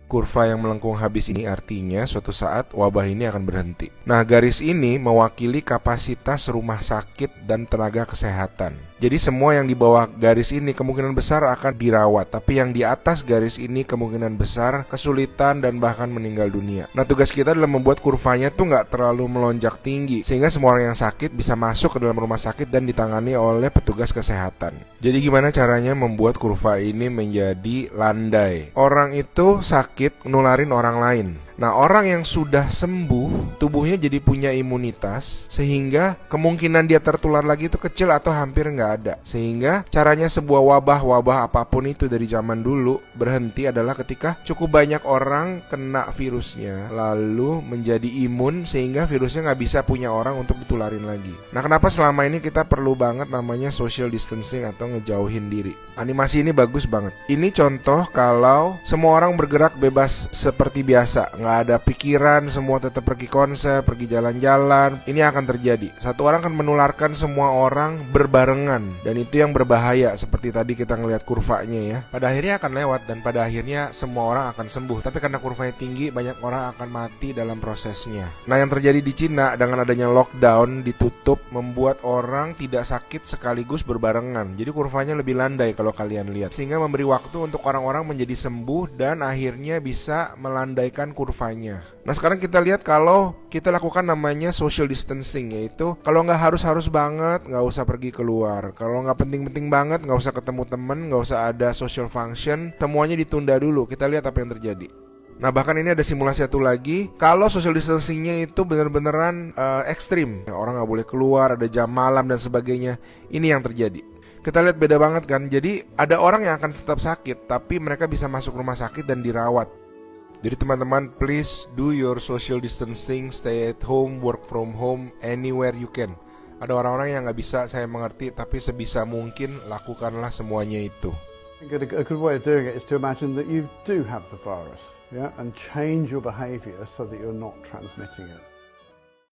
Kurva yang melengkung habis ini artinya suatu saat wabah ini akan berhenti. Nah, garis ini mewakili kapasitas rumah sakit dan tenaga kesehatan. Jadi semua yang di bawah garis ini kemungkinan besar akan dirawat, tapi yang di atas garis ini kemungkinan besar kesulitan dan bahkan meninggal dunia. Nah, tugas kita adalah membuat kurvanya tuh nggak terlalu melonjak tinggi, sehingga semua orang yang sakit bisa masuk ke dalam rumah sakit dan ditangani oleh petugas kesehatan. Jadi gimana caranya membuat kurva ini menjadi landai? Orang itu sakit nularin orang lain. Nah, orang yang sudah sembuh, tubuhnya jadi punya imunitas, sehingga kemungkinan dia tertular lagi itu kecil atau hampir nggak ada. Sehingga caranya sebuah wabah apapun itu dari zaman dulu berhenti adalah ketika cukup banyak orang kena virusnya, lalu menjadi imun sehingga virusnya nggak bisa punya orang untuk ditularin lagi. Nah, kenapa selama ini kita perlu banget namanya social distancing atau ngejauhin diri? Animasi ini bagus banget. Ini contoh kalau semua orang bergerak bebas seperti biasa, nggak ada pikiran, semua tetap pergi konser, pergi jalan-jalan. Ini akan terjadi. Satu orang akan menularkan semua orang berbarengan, dan itu yang berbahaya. Seperti tadi kita ngelihat kurvanya ya. Pada akhirnya akan lewat dan pada akhirnya semua orang akan sembuh. Tapi karena kurvanya tinggi, banyak orang akan mati dalam prosesnya. Nah, yang terjadi di Cina dengan adanya lockdown, ditutup, membuat orang tidak sakit sekaligus berbarengan. Jadi kurvanya lebih landai kalau kalian lihat, sehingga memberi waktu untuk orang-orang menjadi sembuh dan akhirnya bisa melandaikan kurvanya. Nah, sekarang kita lihat kalau kita lakukan namanya social distancing, yaitu kalau nggak harus banget nggak usah pergi keluar, kalau nggak penting-penting banget nggak usah ketemu temen, nggak usah ada social function, semuanya ditunda dulu. Kita lihat apa yang terjadi. Nah, bahkan ini ada simulasi satu lagi. Kalau social distancingnya itu benar-beneran ekstrim, orang nggak boleh keluar, ada jam malam dan sebagainya. Ini yang terjadi. Kita lihat beda banget kan. Jadi ada orang yang akan tetap sakit, tapi mereka bisa masuk rumah sakit dan dirawat. Jadi teman-teman, please do your social distancing, stay at home, work from home, anywhere you can. Ada orang-orang yang nggak bisa, saya mengerti, tapi sebisa mungkin lakukanlah semuanya itu. A good way of doing it is to imagine that you do have the virus, yeah, and change your behaviour so that you're not transmitting it.